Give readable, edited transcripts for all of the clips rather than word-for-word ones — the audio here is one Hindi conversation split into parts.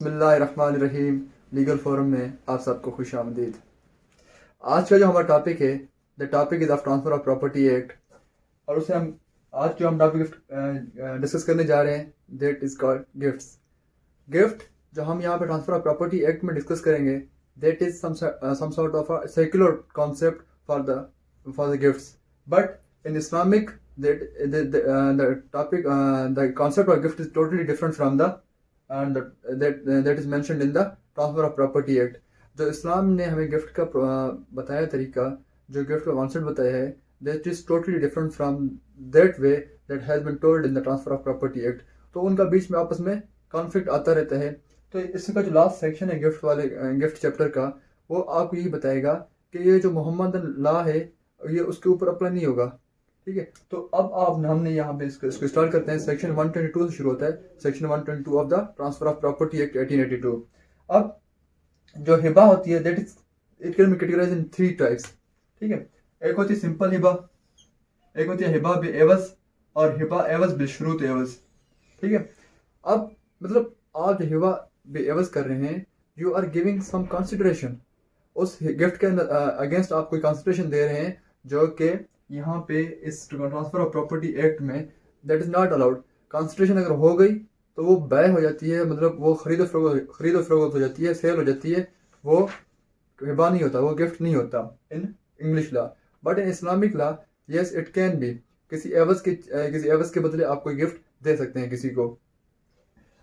बिस्मिल्लाहिर्रहमानिर्रहीम। लीगल फोरम में आप सबको खुश आमदीद। आज का जो हमारा टॉपिक है, the topic is of transfer of property act, और उससे हम आज जो हम टॉपिक डिस्कस करने जा रहे हैं that is called gifts. Gift जो हम यहाँ पे ट्रांसफ़र ऑफ प्रॉपर्टी एक्ट में डिस्कस करेंगे that is some sort of a secular concept for the gifts, but in Islamic, the topic, the concept of gift is totally different from the and that is mentioned in the Transfer of Property Act. जो इस्लाम ने हमें गिफ्ट का बताया तरीका, जो गिफ्ट का कॉन्सेप्ट बताया है, that is totally different from that way that has been told in the Transfer of Property Act. तो उनका बीच में आपस में कॉन्फ्लिक्ट आता रहता है। तो इसका जो लास्ट सेक्शन है गिफ्ट चैप्टर का, वो आपको यही बताएगा कि ये जो मोहम्मद लॉ है ये उसके ऊपर अप्लाई नहीं होगा। ठीक है, तो अब हमने यहाँ पे इसको स्टार्ट करते हैं। सेक्शन 122 से शुरू होता है, section 122 of the transfer of property act 1882। अब जो हिबा होती है that is it can be categorised in 3 types. ठीक है, एक होती है सिंपल हिबा, एक होती है हिबा बे एवज, और हिबा एवज बे शुरूत एवज। ठीक है, अब मतलब आप जो हिबा बे एवज कर रहे हैं, you are giving some consideration, उस गिफ्ट के अगेंस्ट आप कोई कंसिडरेशन दे रहे हैं, जो कि यहाँ पे इस ट्रांसफर ऑफ प्रॉपर्टी एक्ट में that is not allowed. Consideration अगर हो गई तो वो बै हो जाती है, मतलब वो खरीदो फरोख्त हो जाती है, सेल हो जाती है, वो हिबा नहीं होता, वो गिफ्ट नहीं होता इन English law. But in Islamic law yes it can be, किसी एवज के बदले आप कोई गिफ्ट दे सकते हैं किसी को।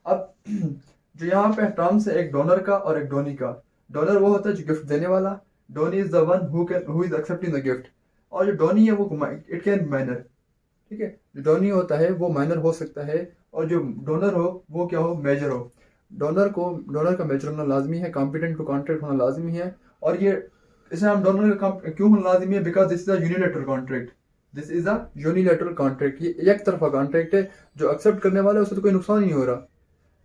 अब जो यहाँ पे टर्म्स है एक डोनर का और एक डोनी का। डोनर वो होता है जो गिफ्ट देने वाला, donee is the one who is accepting the gift, और जो डोनी है वो इट कैन माइनर। ठीक है, जो डोनी होता है वो माइनर हो सकता है, और जो डोनर हो वो क्या हो, मेजर हो। डोनर का मेजर होना लाजमी है, कॉम्पिटेंट टू कॉन्ट्रैक्ट होना लाजमी है। और ये इसे हम डोनर का क्यों होना लाजमी है, because this is a unilateral contract. This is a unilateral contract, ये एक तरफा कॉन्ट्रैक्ट है। जो एक्सेप्ट करने वाला है उसे तो कोई नुकसान नहीं हो रहा,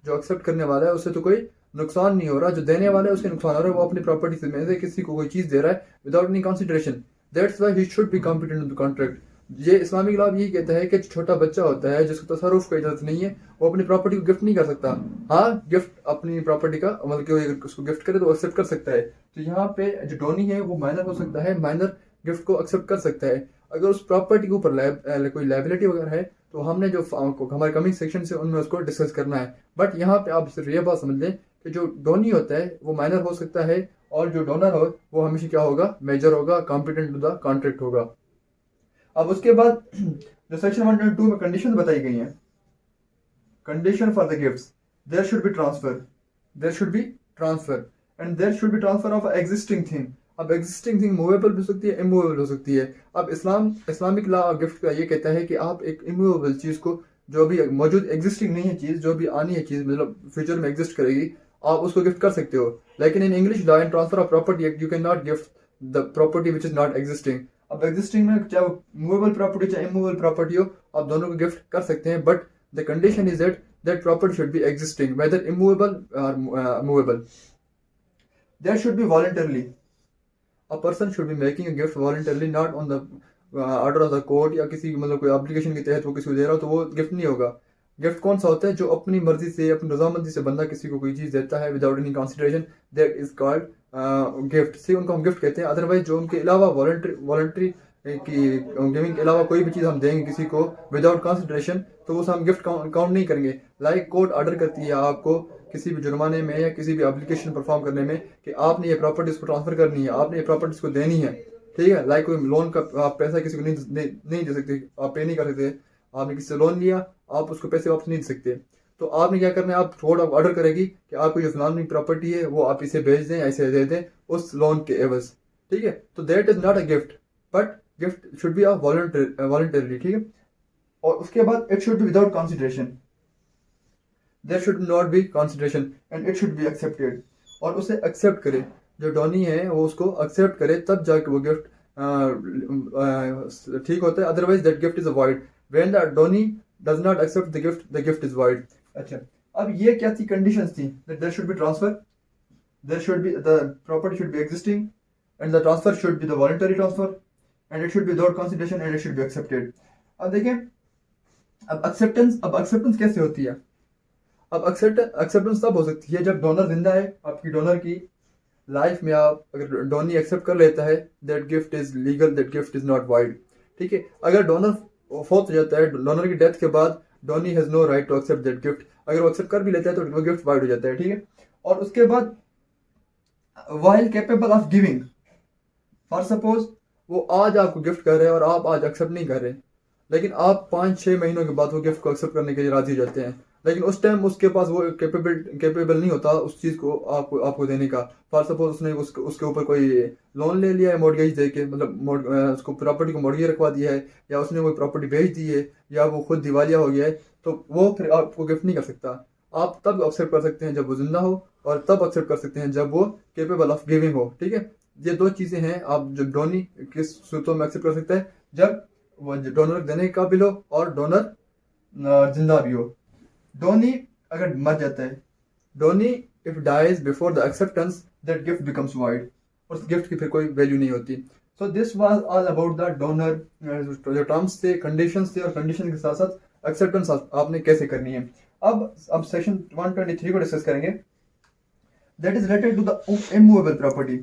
जो एक्सेप्ट करने वाला है उसे तो कोई नुकसान नहीं हो रहा, जो देने वाला है उसे नुकसान हो रहा है। वो अपनी प्रॉपर्टी में से किसी को कोई चीज दे रहा है without any consideration, that's why he should be competent in the contract. ये इस्लामिक लॉ यही कहता है कि छोटा बच्चा होता है जिसको तसर्रुफ का इजाजत नहीं है, वो अपनी प्रॉपर्टी को गिफ्ट नहीं कर सकता। हाँ, गिफ्ट अपनी प्रॉपर्टी का मतलब कि उसको गिफ्ट करे तो एक्सेप्ट कर सकता है। तो यहाँ पे जो डोनी है वो माइनर हो सकता है, माइनर गिफ्ट को एक्सेप्ट कर सकता है। अगर उस प्रॉपर्टी के ऊपर कोई लायबिलिटी वगैरह है तो हमने जो हमारे कमिंग सेक्शन से उनमें उसको डिस्कस करना है। बट यहाँ पे आप सिर्फ ये बात समझ लें कि जो डोनी होता है वो माइनर हो सकता है, और जो डोनर हो वो हमेशा क्या होगा, मेजर होगा, कॉम्पिटेंट टू द कॉन्ट्रैक्ट होगा। अब उसके बाद जो सेक्शन 122 में कंडीशन बताई गई हैं, condition for the gifts, there should be transfer and there should be transfer of existing thing. अब एग्जिस्टिंग थिंग मूवेबल भी हो सकती है, इमूवेबल हो सकती है। अब इस्लामिक लॉ गिफ्ट का ये कहता है कि आप एक इमूवेबल चीज को, जो भी मौजूद एग्जिस्टिंग नहीं है चीज, जो भी आनी है चीज, मतलब फ्यूचर में एग्जिस्ट करेगी, आप उसको गिफ्ट कर सकते हो। लेकिन in English law and transfer of property act you can not gift the property which is not existing. अब एग्जिस्टिंग में चाहे मूवेबल प्रॉपर्टी चाहे इमूवेबल प्रॉपर्टी हो, आप दोनों को गिफ्ट कर सकते हैं, but the condition is that property should be existing whether immovable और movable. That should be voluntarily, a person should be making a gift voluntarily, not on the order of the court, या किसी मतलब कोई एप्लीकेशन के तहत वो किसी को दे रहा हो तो वो गिफ्ट नहीं होगा। गिफ्ट कौन सा होता है, जो अपनी मर्जी से, अपनी रजामंदी से बंदा किसी को कोई चीज देता है without any consideration, that is called gift. से उनको हम गिफ्ट कहते हैं। अदरवाइज जो उनके अलावा वॉलंटरी की गिविंग के अलावा कोई भी चीज हम देंगे किसी को विदाउट कंसिडरेशन, तो उसे हम गिफ्ट काउंट नहीं करेंगे। लाइक कोर्ट ऑर्डर करती है आपको किसी भी जुर्माने में या किसी भी एप्लीकेशन परफॉर्म करने में कि आपने ये प्रॉपर्टीज को ट्रांसफर करनी है, आपने ये प्रॉपर्टीज को देनी है। ठीक है, लाइक कोई लोन का आप पैसा किसी को नहीं दे सकते, आप पे नहीं कर सकते। आपने किसी से लोन लिया, आप उसको पैसे वापस नहीं दे सकते, तो आपने क्या करना है, आप कोर्ट ऑर्डर करेगी कि आपको जो फलानी प्रॉपर्टी है वो आप इसे भेज दें, ऐसे दे दें उस लोन के एवज। ठीक है, तो that is not a gift, but gift should be a voluntary. ठीक है, और उसके बाद it should be without consideration, there should not be consideration and it should be accepted, और उसे एक्सेप्ट करे। जो डोनी है वो उसको एक्सेप्ट करे, तब जाके वो गिफ्ट ठीक होता है। Otherwise that gift is avoid. When the donee does not accept the gift is void. अच्छा, अब ये क्या थी, कंडीशंस थी, that there should be transfer, there should be the property should be existing, and the transfer should be the voluntary transfer, and it should be without consideration, and it should be accepted. अब देखें, अब एक्सेप्टेंस कैसे होती है। अब एक्सेप्टेंस तब हो सकती है जब डोनर जिंदा है, आपकी डोनर की लाइफ में आप अगर डोनी एक्सेप्ट कर लेता है that gift is legal, that gift is not wide. ठीक है, अगर डोनर फोर्थ हो जाता है, डोनर की डेथ के बाद donee has no right to accept that gift, अगर वो एक्सेप्ट कर भी लेता है तो वो गिफ्ट वाइड हो जाता है। ठीक है, और उसके बाद while capable of giving, for suppose वो आज आपको गिफ्ट कर रहे हैं और आप आज एक्सेप्ट नहीं कर रहे, लेकिन आप 5-6 महीनों के बाद वो गिफ्ट को एक्सेप्ट करने के लिए राजी हो जाते हैं, लेकिन उस टाइम उसके पास वो कैपेबल नहीं होता उस चीज़ को आपको देने का। फॉर सपोज उसने उसके ऊपर कोई लोन ले लिया है मॉर्गेज दे के, मतलब उसको प्रॉपर्टी को मॉर्गेज रखवा दिया है, या उसने कोई प्रॉपर्टी बेच दी है, या वो खुद दिवालिया हो गया है, तो वो फिर आपको गिफ्ट नहीं कर सकता। आप तब एक्सेप्ट कर सकते हैं जब वो जिंदा हो, और तब एक्सेप्ट कर सकते हैं जब वो कैपेबल ऑफ गिविंग हो। ठीक है, ये दो चीज़ें हैं आप जब डोनी किस सूरतों में एक्सेप्ट कर सकते हैं, जब वो डोनर देने का भी हो और डोनर जिंदा भी हो। डोनी अगर मर जाता है, donee if dies before the acceptance that gift becomes void, उस गिफ्ट की फिर कोई वैल्यू नहीं होती। So this was all about the donor, जो टर्म्स थे, कंडीशंस थे, और कंडीशन के साथ साथ एक्सेप्टेंस आपने कैसे करनी है। अब सेक्शन 123 को डिस्कस करेंगे, that is related to the immovable property.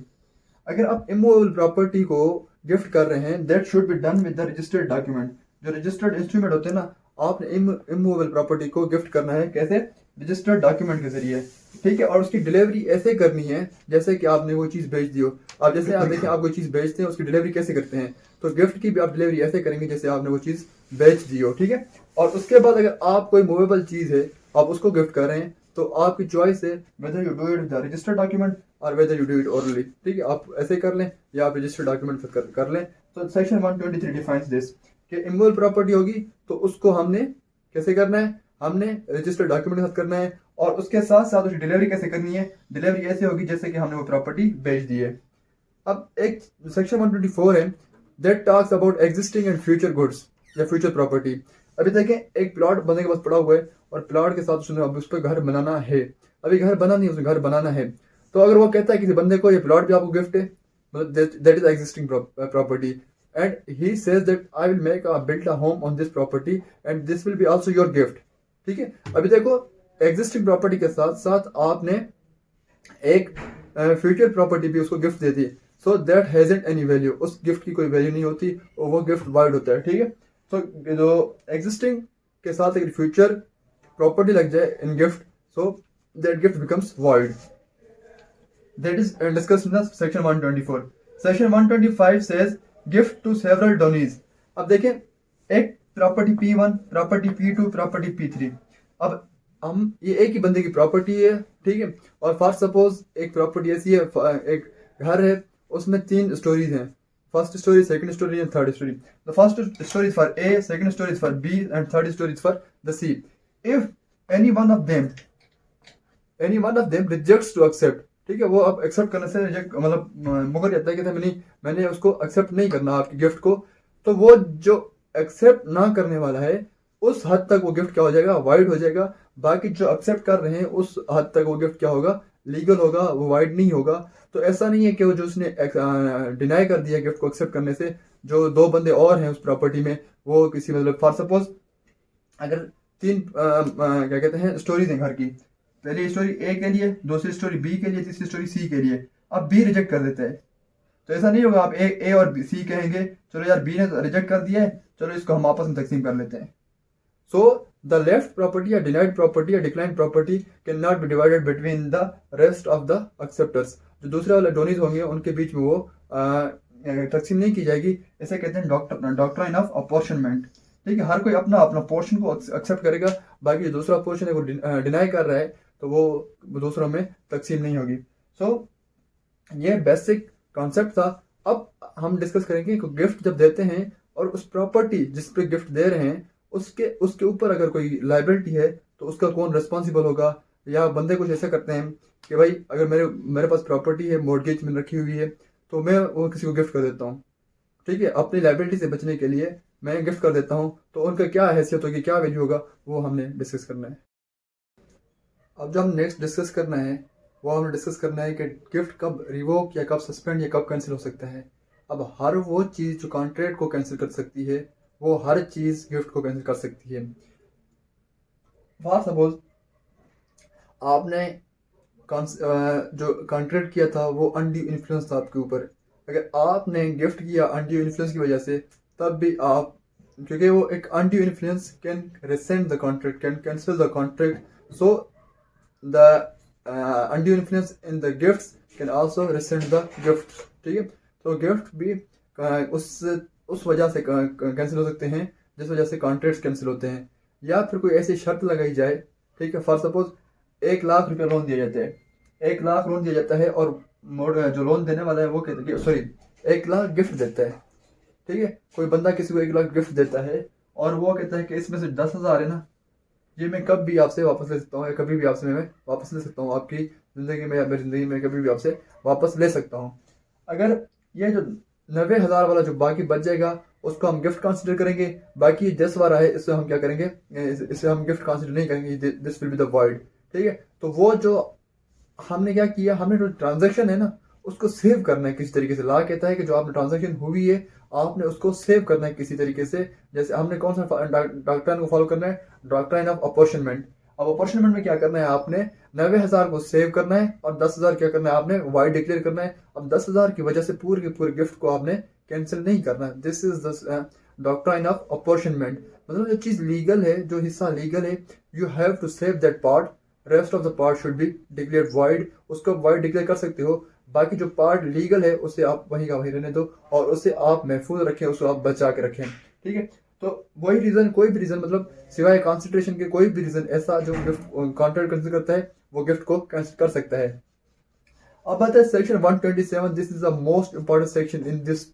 अगर आप इमूवेबल प्रॉपर्टी को गिफ्ट कर रहे हैं, that should be done with the registered document. जो रजिस्टर्ड इंस्ट्रूमेंट होते हैं ना, आपने इमूवेबल प्रॉपर्टी को गिफ्ट करना है कैसे? रजिस्टर्ड डॉक्यूमेंट के जरिए। ठीक है, और उसकी डिलीवरी ऐसे करनी है जैसे कि आपने वो चीज़ बेच दी हो। आप जैसे आप देखें, आप कोई चीज़ बेचते हैं, उसकी डिलीवरी कैसे करते हैं, तो गिफ्ट की भी आप डिलीवरी ऐसे करेंगे जैसे आपने वो चीज़ बेच दी हो। ठीक है, और उसके बाद अगर आप कोई मूवेबल चीज़ है, आप उसको गिफ्ट कर रहे हैं, तो आपकी चॉइस है whether you do it with registered document और whether you do it orally. ठीक है, आप ऐसे कर लें या आप रजिस्टर्ड डॉक्यूमेंट कर लें। तो सेक्शन 123 डिफाइंस दिस कि इमूवेबल प्रॉपर्टी होगी तो उसको हमने कैसे करना है, हमने रजिस्टर्ड डॉक्यूमेंट के साथ करना है, और उसके साथ साथ उसकी डिलीवरी कैसे करनी है, डिलीवरी ऐसे होगी जैसे कि हमने वो प्रॉपर्टी बेच दी है। अब एक सेक्शन 124 है that talks about existing and future goods या फ्यूचर प्रॉपर्टी। अभी देखें, एक प्लॉट बंदे के पास पड़ा हुआ है और प्लॉट के साथ उसने अब उस पर घर बनाना है, अभी घर बना नहीं, उसने घर बनाना है, तो अगर वो कहता है किसी बंदे को ये प्लॉट भी आपको गिफ्ट है, मतलब that is existing property, and he says that I will make a build a home on this property and this will be also your gift. ठीक है, अभी देखो, एग्जिस्टिंग प्रॉपर्टी के साथ साथ आपने एक फ्यूचर प्रॉपर्टी भी उसको gift they the, so that hasn't any value, उस गिफ्ट की कोई वैल्यू नहीं होती और वो गिफ्ट वाइड होता है। ठीक है, तो जो एग्जिस्टिंग के साथ अगर फ्यूचर प्रॉपर्टी लग जाए in gift, so that gift becomes void. That is discussed in section 124। Section 125 says gift to several donees. अब देखें, एक property P1, property P2, property P3। अब हम ये एक ही बंदे की प्रॉपर्टी है, ठीक है, और फॉर सपोज एक प्रॉपर्टी ऐसी है, एक घर है, उसमें 3 स्टोरीज हैं, first story, second story and third story. The first story is for A, second story is for B and third story is for the C। If any one of them rejects to accept, ठीक है, वो अब एक्सेप्ट करने से रिजेक्ट मतलब मुकर जाता है कि मैंने उसको एक्सेप्ट नहीं करना आपकी गिफ्ट को, तो वो जो एक्सेप्ट ना करने वाला है उस हद तक वो गिफ्ट क्या हो जाएगा, वाइड हो जाएगा। बाकी जो एक्सेप्ट कर रहे हैं उस हद तक वो गिफ्ट क्या होगा, लीगल होगा, वो वाइड नहीं होगा। तो ऐसा नहीं है कि वो जो उसने डिनाई कर दिया गिफ्ट को एक्सेप्ट करने से, जो 2 बंदे और हैं उस प्रॉपर्टी में, वो किसी मतलब फॉर सपोज अगर 3 क्या कहते हैं स्टोरीज हैं घर की, पहली स्टोरी A के लिए, दूसरी स्टोरी B के लिए, तीसरी स्टोरी C के लिए, अब B रिजेक्ट कर देता है, तो ऐसा नहीं होगा आप A और C कहेंगे चलो यार B ने तो रिजेक्ट कर दिया है, चलो इसको हम आपस में तकसीम कर लेते हैं। सो द लेफ्ट प्रॉपर्टी या डिनाइड प्रॉपर्टी या decline property can not be divided between the rest of the acceptors. जो दूसरे वाले डोनीज होंगे उनके बीच में वो तकसीम नहीं की जाएगी। इसे कहते हैं डॉक्ट्राइन ऑफ अपॉर्शनमेंट। ठीक है, हर कोई अपना अपना पोर्शन को एक्सेप्ट करेगा, बाकी जो दूसरा पोर्शन है वो डिनाई कर रहा है तो वो दूसरों में तकसीम नहीं होगी। सो ये बेसिक कॉन्सेप्ट था। अब हम डिस्कस करेंगे कि गिफ्ट जब देते हैं और उस प्रॉपर्टी जिस पे गिफ्ट दे रहे हैं उसके ऊपर अगर कोई लाइबिलिटी है तो उसका कौन रिस्पॉन्सिबल होगा। या बंदे कुछ ऐसा करते हैं कि भाई अगर मेरे पास प्रॉपर्टी है, मॉर्गेज में रखी हुई है, तो मैं वो किसी को गिफ्ट कर देता हूँ, ठीक है, अपनी लाइबिलिटी से बचने के लिए मैं गिफ्ट कर देता हूँ, तो उनका क्या हैसियत होगी, क्या वैल्यू होगा, वो हमने डिस्कस करना है। अब जो हम नेक्स्ट डिस्कस करना है वो हमने डिस्कस करना है कि गिफ्ट कब रिवोक या कब सस्पेंड या कब कैंसिल हो सकता है। अब हर वो चीज़ जो कॉन्ट्रैक्ट को कैंसिल कर सकती है वो हर चीज़ गिफ्ट को कैंसिल कर सकती है। फॉर सपोज आपने जो कॉन्ट्रैक्ट किया था वो अनड्यू इन्फ्लुएंस था आपके ऊपर। अगर आपने गिफ्ट किया अनड्यू इन्फ्लुएंस की वजह से, तब भी आप, क्योंकि वो एक undue influence can resend the contract, can cancel the contract, so the undue influence in the gifts can also rescind the gifts। ठीक है, तो गिफ्ट भी उस वजह से कैंसिल हो सकते हैं जिस वजह से कॉन्ट्रैक्ट्स कैंसिल होते हैं। या फिर कोई ऐसी शर्त लगाई जाए, ठीक है, फॉर सपोज 1 लाख रुपया लोन दिया जाता है, 1 लाख लोन दिया जाता है और जो लोन देने वाला है वो कहते, सॉरी, 1 लाख गिफ्ट देता है। ठीक है, कोई बंदा किसी को 1 लाख गिफ्ट देता है और वो कहता है कि इसमें से 10,000 है ना, ये मैं कब भी आपसे वापस ले सकता हूँ, या कभी भी आपसे मैं वापस ले सकता हूँ, आपकी ज़िंदगी में या मेरी ज़िंदगी में कभी भी आपसे वापस ले सकता हूँ। अगर ये जो 90,000 वाला जो बाकी बच जाएगा उसको हम गिफ्ट कंसिडर करेंगे, बाकी 10 वाला है इससे हम क्या करेंगे, इसे हम गिफ्ट कंसिडर नहीं करेंगे, this will be the void. ठीक है, तो वो जो हमने क्या किया, हमने जो ट्रांजेक्शन है ना उसको सेव करना है किसी तरीके से। लॉ कहता है कि जो आपने ट्रांजेक्शन हुई है आपने उसको सेव करना है किसी तरीके से। जैसे हमने कौन सा डॉक्ट्राइन को फॉलो करना है, डॉक्ट्राइन ऑफ अपॉर्चनमेंट। अब अपॉर्चनमेंट में क्या करना है, आपने 90,000 को सेव करना है और 10,000 क्या करना है, आपने वाइड डिक्लेयर करना है। अब 10,000 की वजह से पूरे के पूरे गिफ्ट को आपने कैंसिल नहीं करना। This is the doctrine of apportionment. मतलब जो चीज लीगल है, जो हिस्सा लीगल है, you have to save that part, rest of the part should be declare void. उसको वाइड डिक्लेयर कर सकते हो, बाकी जो पार्ट लीगल है उसे आप वहीं का वहीं रहने दो और उसे आप महफूज रखें, उसको आप बचा के रखें। ठीक है, तो वही रीजन, कोई भी रीजन, मतलब सिवाय कॉन्सेंट्रेशन के कोई भी रीजन ऐसा जो गिफ्ट कॉन्ट्रैक्ट कंसिडर करता है वो गिफ्ट को कैंसिल कर सकता है। अब आता है section 127। This is the most important section in this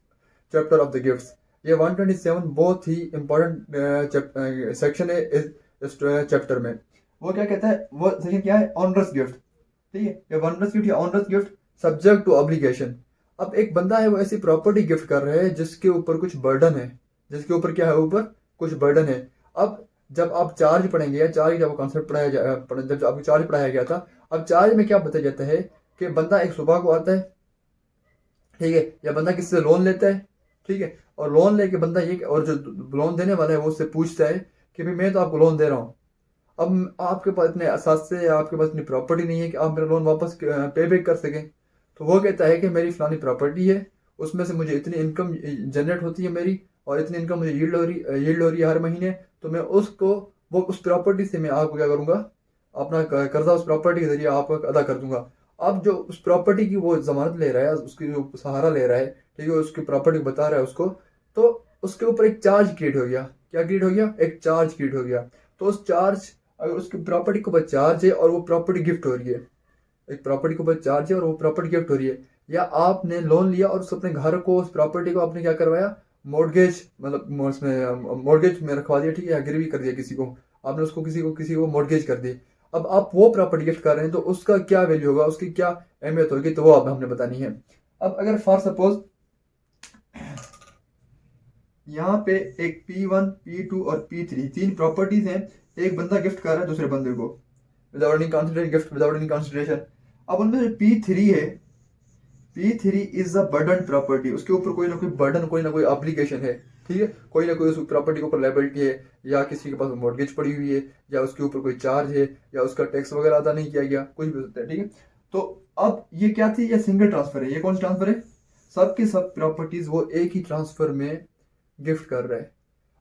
chapter of the gifts. ये 127 बहुत ही इंपॉर्टेंट सेक्शन है इस चैप्टर में। वो क्या कहता है, वो सेक्शन क्या है, ऑनरस गिफ्ट। ठीक है, ये ऑनरस गिफ्ट या onerous gift subject to obligation. अब एक बंदा है वो ऐसी प्रॉपर्टी गिफ्ट कर रहा है जिसके ऊपर कुछ बर्डन है, जिसके ऊपर क्या है, ऊपर कुछ बर्डन है। अब जब आप चार्ज पढ़ेंगे, या चार्ज जब कॉन्सेप्ट जब आपको चार्ज पढ़ाया गया था, अब चार्ज में क्या बताया जाता है कि बंदा एक सुबह को आता है, ठीक है, या बंदा किसी से लोन लेता है, ठीक है, और लोन लेके बंदा ये, और जो लोन देने वाला है वो उससे पूछता है कि भाई मैं तो आपको लोन दे रहा हूँ, अब आपके पास इतने असासे या आपके पास इतनी प्रॉपर्टी नहीं है कि आप मेरा लोन वापस पे बैक कर सकें। तो वो कहता है कि मेरी फलानी प्रॉपर्टी है, उसमें से मुझे इतनी इनकम जनरेट होती है मेरी, और इतनी इनकम मुझे यील्ड हो रही है हर महीने, तो मैं उसको, वो उस प्रॉपर्टी से मैं आपको क्या करूँगा, अपना कर्जा उस प्रॉपर्टी के जरिए आपको अदा कर दूंगा। अब जो उस प्रॉपर्टी की वो जमानत ले रहा है, उसकी जो सहारा ले रहा है, ठीक है, उसकी प्रॉपर्टी बता रहा है उसको, तो उसके ऊपर एक चार्ज क्रिएट हो गया। क्या क्रिएट हो गया, एक चार्ज क्रिएट हो गया। तो उस चार्ज, अगर उसकी प्रॉपर्टी के ऊपर चार्ज है और वो प्रॉपर्टी गिफ्ट हो रही है, एक प्रॉपर्टी के ऊपर चार्ज है और वो प्रॉपर्टी गिफ्ट हो रही है, या आपने लोन लिया और उस अपने घर को, उस प्रॉपर्टी को आपने क्या करवाया, मोर्गेज, मतलब उसमें मोर्गेज में रखवा दिया, ठीक है, या गिरवी कर दिया किसी को, आपने उसको किसी को मोर्गेज कर दी। अब आप वो प्रॉपर्टी गिफ्ट कर रहे हैं तो उसका क्या वैल्यू होगा, उसकी क्या अहमियत होगी, तो वो अब हमने बतानी है। अब अगर फॉर सपोज यहाँ पे एक P1, P2 और P3 तीन प्रॉपर्टीज हैं, एक बंदा गिफ्ट कर रहा है दूसरे बंदे को without any consideration, gift without any consideration. अब उनमें जो P3 है, P3 is a burden property, उसके ऊपर कोई ना कोई बर्डन, कोई ना कोई ऑब्लिगेशन है, ठीक है, कोई ना कोई उस प्रॉपर्टी के ऊपर लायबिलिटी है, या किसी के पास मॉर्गेज पड़ी हुई है, या उसके ऊपर कोई चार्ज है, या उसका टैक्स वगैरह अदा नहीं किया गया, कुछ भी हो सकता है। ठीक है, तो अब ये क्या थी, ये सिंगल ट्रांसफर है। ये कौन सा ट्रांसफर है, सबकी सब प्रॉपर्टीज वो एक ही ट्रांसफर में गिफ्ट कर रहा है,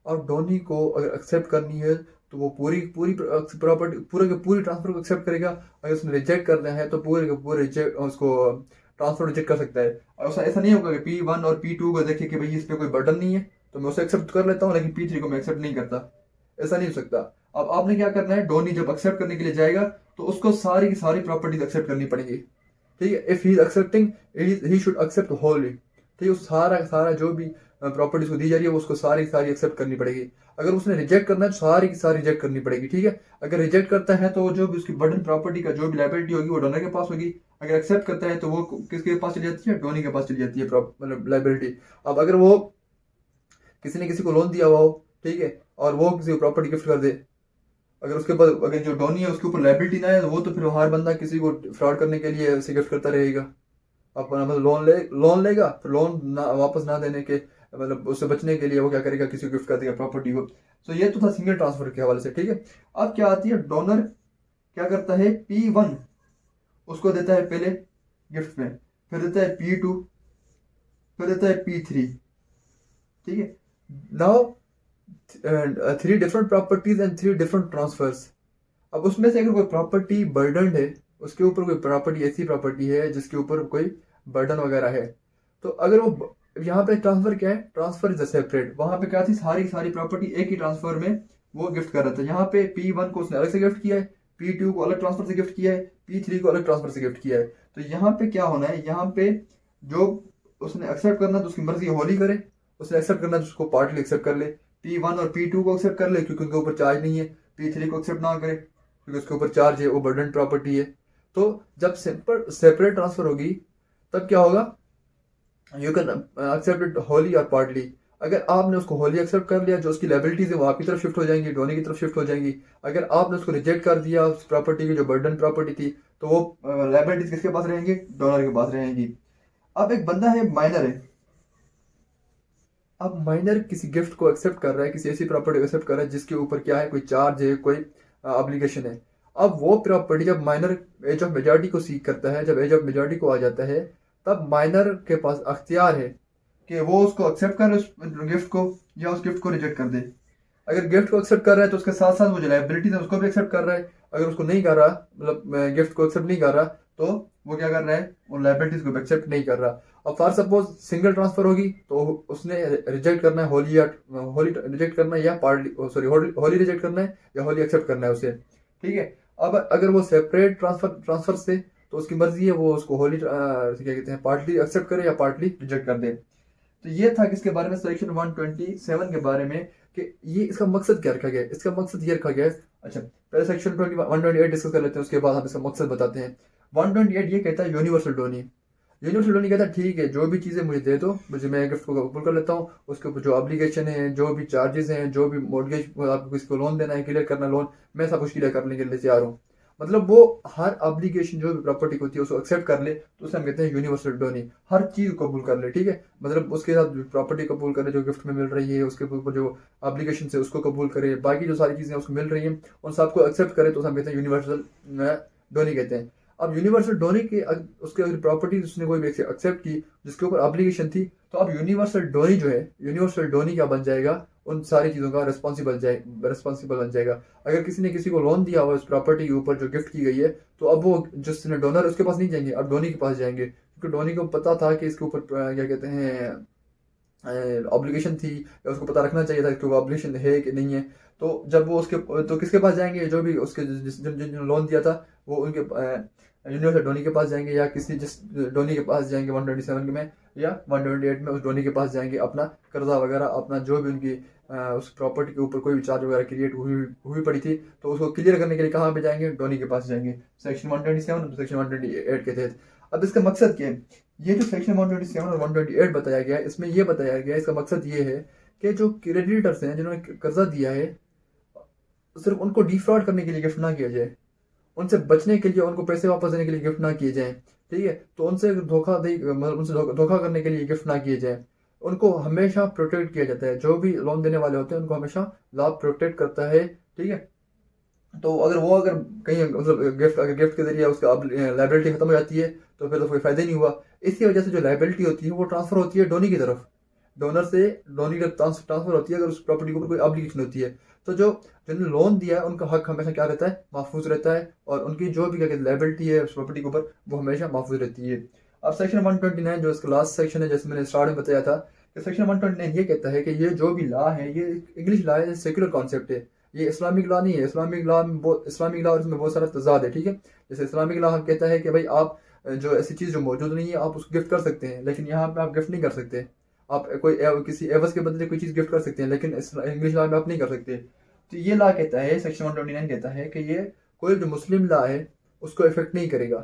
और डोनी को अगर एक्सेप्ट करनी है तो वो पूरी प्रॉपर्टी, पूरी ट्रांसफर को एक्सेप्ट करेगा। अगर उसने रिजेक्ट करना है तो पूरे के पूरे रिजेक्ट, उसको ट्रांसफर रिजेक्ट कर सकता है। और ऐसा नहीं होगा कि P1 और P2 को देखे कि भाई इस पर कोई बर्डन नहीं है तो मैं उसे एक्सेप्ट कर लेता हूँ, लेकिन P3 को मैं एक्सेप्ट नहीं करता, ऐसा नहीं हो सकता। अब आपने क्या करना है, डोनी जब एक्सेप्ट करने के लिए जाएगा तो उसको सारी की सारी प्रॉपर्टीज एक्सेप्ट करनी पड़ेगी। ठीक है, if he is accepting, he should accept wholly. ठीक है, सारा जो भी प्रॉपर्टीज को दी जा रही है वो उसको सारी एक्सेप्ट करनी पड़ेगी। अगर उसने रिजेक्ट करना है तो सारी की सारी रिजेक्ट करनी पड़ेगी। ठीक है, अगर रिजेक्ट करता है तो जो भी उसकी बर्डन प्रॉपर्टी का जो भी लायबिलिटी होगी वो डोनर के पास होगी। अगर एक्सेप्ट करता है तो वो किसके पास चली जाती है, डोनी के पास चली जाती है मतलब लायबिलिटी। अब अगर वो किसी ने किसी को लोन दिया हुआ हो, ठीक है, और वो किसी को प्रॉपर्टी गिफ्ट कर दे, अगर उसके पास, अगर जो डोनी है उसके ऊपर लायबिलिटी ना है तो वो तो फिर हर बंदा किसी को फ्रॉड करने के लिए उसे गिफ्ट करता रहेगा। अपना मतलब लोन लेगा, फिर लोन वापस ना देने के, मतलब उससे बचने के लिए वो क्या करेगा, किसी को गिफ्ट कर देगा प्रॉपर्टी को। तो ये तो था सिंगल ट्रांसफर के हवाले से। ठीक है, अब क्या आती है डोनर क्या करता है, P1 उसको देता है पहले गिफ्ट में, फिर देता है P2, फिर देता है P3, ठीक है। Now 3 different properties and 3 different transfers. अब उसमें से अगर कोई प्रॉपर्टी बर्डन है, उसके ऊपर कोई प्रॉपर्टी ऐसी प्रॉपर्टी है जिसके ऊपर कोई बर्डन वगैरह है, तो अगर वो यहाँ पे ट्रांसफर क्या है, ट्रांसफर इज सेपरेट। वहां पे क्या थी, सारी सारी प्रॉपर्टी एक ही ट्रांसफर में वो गिफ्ट कर रहा था। यहाँ पे P1 को उसने अलग से गिफ्ट किया है, P2 को अलग ट्रांसफर से गिफ्ट किया है, P3 को अलग ट्रांसफर से गिफ्ट किया है। तो यहाँ पे क्या होना है, यहाँ पे जो उसने एक्सेप्ट करना तो उसकी मर्जी होली करे, उसने एक्सेप्ट करना तो उसको पार्टली एक्सेप्ट कर ले। P1 और P2 को एक्सेप्ट कर ले क्योंकि उनके ऊपर चार्ज नहीं है, P3 को एक्सेप्ट ना करे क्योंकि उसके ऊपर चार्ज है, वो बर्डन प्रॉपर्टी है। तो जब सिंपल सेपरेट ट्रांसफर होगी तब क्या होगा, you can accept it wholly और पार्टली। अगर आपने उसको होली एक्सेप्ट कर लिया, जो उसकी लायबिलिटीज है वो आपकी तरफ शिफ्ट हो जाएंगी, डोनी की तरफ शिफ्ट हो जाएंगी। अगर आपने उसको रिजेक्ट कर दिया, उस प्रॉपर्टी की जो बर्डन प्रॉपर्टी थी, तो वो लायबिलिटीज किसके पास रहेंगी, डोनर के पास रहेंगी। अब एक बंदा है माइनर है, अब माइनर किसी गिफ्ट को एक्सेप्ट कर रहा है, किसी ऐसी प्रॉपर्टी को एक्सेप्ट कर रहा है जिसके ऊपर क्या है, कोई चार्ज है, कोई ऑब्लिगेशन है। अब वो प्रॉपर्टी जब माइनर एज ऑफ मेजॉरिटी को सीक करता है, जब एज ऑफ मेजॉरिटी को आ जाता है, तब माइनर के पास अख्तियार है कि वो उसको एक्सेप्ट करे उस गिफ्ट को, या उस गिफ्ट को रिजेक्ट कर दे। अगर गिफ्ट को एक्सेप्ट कर रहा है तो उसके साथ साथ वो जो लायबिलिटीज है उसको भी एक्सेप्ट कर रहा है। अगर उसको नहीं कर रहा, मतलब गिफ्ट को एक्सेप्ट नहीं कर रहा, तो वो क्या कर रहा है, वो लायबिलिटीज को एक्सेप्ट नहीं कर रहा। अब फॉर सपोज सिंगल ट्रांसफर होगी तो उसने रिजेक्ट करना है होली, या होली रिजेक्ट करना है, या पार्टली सॉरी होली रिजेक्ट करना है, या होली एक्सेप्ट करना है उसे, ठीक है। अब अगर वो सेपरेट ट्रांसफर से, तो उसकी मर्जी है, वो उसको होली क्या कहते हैं, पार्टली एक्सेप्ट करे या पार्टली रिजेक्ट कर दे। तो ये था किसके बारे में, सेक्शन 127 के बारे में, कि ये इसका मकसद क्या रखा गया है। इसका मकसद ये रखा गया है, अच्छा पहले सेक्शन 128 डिस्कस कर लेते हैं, उसके बाद हम इसका मकसद बताते हैं। 128 ये कहता है यूनिवर्सल डोनी। यूनिवर्सल डोनी कहता है ठीक है, जो भी चीज़ें मुझे दे दो, मुझे मैं गिफ्ट को कबूल कर लेता हूँ, उसके ऊपर जो ऑब्लिगेशन है, जो भी चार्जेस हैं, जो भी मॉर्गेज आपको किसी को लोन देना है, क्लियर करना लोन, मैं सब कुछ क्लियर करने के लिए तैयार हूँ। मतलब वो हर ऑब्लिगेशन जो भी प्रॉपर्टी होती है उसको एक्सेप्ट कर ले, तो उसे हम कहते हैं यूनिवर्सल डोनी। हर चीज कबूल कर ले, ठीक है, मतलब उसके साथ प्रॉपर्टी कबूल करे जो गिफ्ट में मिल रही है, उसके ऊपर जो ऑब्लिगेशन है उसको कबूल करे, बाकी जो सारी चीजें उसको मिल रही हैं उन सबको एक्सेप्ट करे, तो हम कहते हैं यूनिवर्सल डोनी कहते हैं। अब यूनिवर्सल डोनी के उसके अगर प्रॉपर्टी उसने कोई भी एक्सेप्ट की जिसके ऊपर ऑब्लिगेशन थी, तो अब यूनिवर्सल डोनी जो है, यूनिवर्सल डोनी क्या बन जाएगा, उन सारी चीज़ों का रिस्पॉन्सिबल बन जाएगा। अगर किसी ने किसी को लोन दिया हुआ उस प्रॉपर्टी के ऊपर जो गिफ्ट की गई है, तो अब वो जिसने डोनर उसके पास नहीं जाएंगे, अब डोनी के पास जाएंगे, क्योंकि डोनी को पता था कि इसके ऊपर क्या कहते हैं ऑब्लिगेशन थी, या उसको पता रखना चाहिए था कि वो ऑब्लिगेशन है कि नहीं है। तो जब वो उसके, तो किसके पास जाएंगे, जो भी उसके जिन लोन दिया था वो उनके यूनिवर्सल डोनी के पास जाएंगे, या किसी जिस डोनी के पास जाएंगे 127 में या 128 में, उस डोनी के पास जाएंगे, अपना कर्जा वगैरह, अपना जो भी उनकी उस प्रॉपर्टी के ऊपर कोई भी चार्ज वगैरह क्रिएट हुई पड़ी थी, तो उसको क्लियर करने के लिए कहाँ पे जाएंगे, डोनी के पास जाएंगे, सेक्शन 127 और सेक्शन 128 के तहत। अब इसका मकसद क्या है, ये जो सेक्शन 127 और 128 बताया गया है, इसमें ये बताया गया है, इसका मकसद ये है कि जो क्रेडिटर्स हैं जिन्होंने कर्जा दिया है, सिर्फ उनको डिफ्रॉड करने के लिए गिफ्ट ना किया जाए, उनसे बचने के लिए, उनको पैसे वापस देने के लिए गिफ्ट ना किए जाएं, ठीक है। तो उनसे उनसे धोखा करने के लिए गिफ्ट ना किए जाएं, उनको हमेशा प्रोटेक्ट किया जाता है। जो भी लोन देने वाले होते हैं उनको हमेशा लॉ प्रोटेक्ट करता है, ठीक है। तो अगर कहीं मतलब गिफ्ट के जरिए उसका लाइबिलिटी खत्म हो जाती है, तो फिर तो कोई फायदा नहीं हुआ। इसकी वजह से जो लाइबिलिटी होती है वो ट्रांसफर होती है डोनी की तरफ, डोनर से डोनी की ट्रांसफर होती है अगर उस प्रॉपर्टी के ऊपर कोई ऑब्लिगेशन होती है। तो जो जिन्होंने लोन दिया है उनका हक हमेशा क्या रहता है, महफूज रहता है, और उनकी जो भी क्या कहते हैं लाइबिलिटी है उस प्रॉपर्टी के ऊपर, वो हमेशा महफूज रहती है। अब सेक्शन 129 जो इसका लास्ट सेक्शन है, जैसे मैंने स्टार्ट में बताया था, कि सेक्शन 129 ये कहता है कि ये जो भी लॉ है, ये इंग्लिश लॉ है, सेक्युलर कॉन्सेप्ट है, ये इस्लामिक लॉ नहीं है। इस्लामिक लॉ और इसमें बहुत सारा तजाद है, ठीक है। जैसे इस्लामिक लॉ कहता है कि भाई आप जो ऐसी चीज़ जो मौजूद नहीं है आप उसको गिफ्ट कर सकते हैं, लेकिन यहाँ पे आप गिफ्ट नहीं कर सकते। आप किसी एवज के बदले कोई चीज़ गिफ्ट कर सकते हैं, लेकिन इंग्लिश लॉ में आप नहीं कर सकते। तो ये लॉ कहता है, सेक्शन 129 कहता है कि ये कोई जो मुस्लिम लॉ है उसको इफेक्ट नहीं करेगा।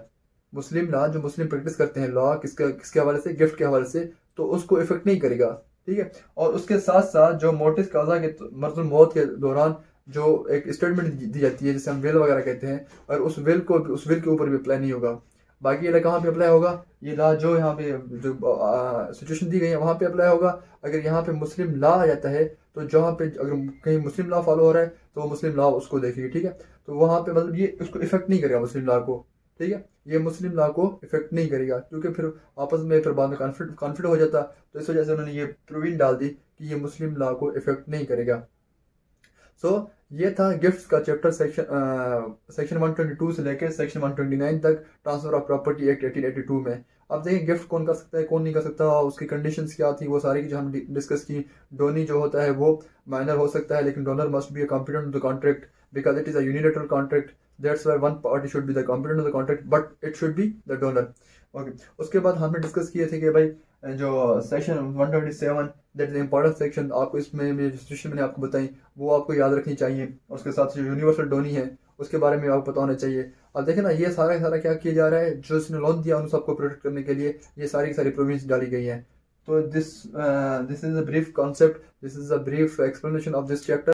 मुस्लिम लॉ जो मुस्लिम प्रैक्टिस करते हैं लॉ किसके हवाले से, गिफ्ट के हवाले से, तो उसको इफेक्ट नहीं करेगा, ठीक है। और उसके साथ साथ जो मोटिस काजा के मर्जुल मौत के दौरान जो एक स्टेटमेंट दी जाती है जिसे हम विल वगैरह कहते हैं, और उस विल के ऊपर भी अप्लाई नहीं होगा। बाकी ये लॉ कहाँ पे अप्लाई होगा, ये लॉ जो यहाँ पे जो सिचुएशन दी गई है वहाँ पे अप्लाई होगा। अगर यहाँ पे मुस्लिम लॉ आ जाता है तो जहाँ पे अगर कहीं मुस्लिम लॉ फॉलो हो रहा है तो वो मुस्लिम लॉ उसको देखेगी, ठीक है। तो वहाँ पे मतलब ये उसको इफेक्ट नहीं करेगा मुस्लिम लॉ को, ठीक है। ये मुस्लिम लॉ को इफेक्ट नहीं करेगा, क्योंकि फिर आपस में फिर बाद में कॉन्फ्लिक्ट हो जाता। तो इस वजह से उन्होंने ये प्रोविजन डाल दी कि ये मुस्लिम लॉ को इफेक्ट नहीं करेगा। सो ये था गिफ्ट्स का चैप्टर, सेक्शन 122 से लेकर सेक्शन 129 तक ट्रांसफर ऑफ प्रॉपर्टी एक्ट 1882 में। अब देखिए गिफ्ट कौन कर सकता है कौन नहीं कर सकता, उसकी कंडीशंस क्या थी, वो सारी की जो हम डिस्कस की। डोनी जो होता है वो माइनर हो सकता है, लेकिन donor must be a competent of the contract because it is a unilateral contract. That's why one party should be the competent of the contract but it should be the donor. Okay, उसके बाद हमने डिस्कस किए थे कि भाई जो section 127 that is important section, आपको इसमें सिचुएशन मैंने आपको बताई वो आपको याद रखनी चाहिए। उसके साथ जो यूनिवर्सल डोनी है उसके बारे में आपको पता होना चाहिए। अब देखें ना, ये सारा क्या किया जा रहा है, जो इसने लोन दिया उन सबको प्रोटेक्ट करने के लिए ये सारी की सारी प्रोविजंस डाली गई हैं। तो this is a brief concept, this is a brief explanation of this chapter.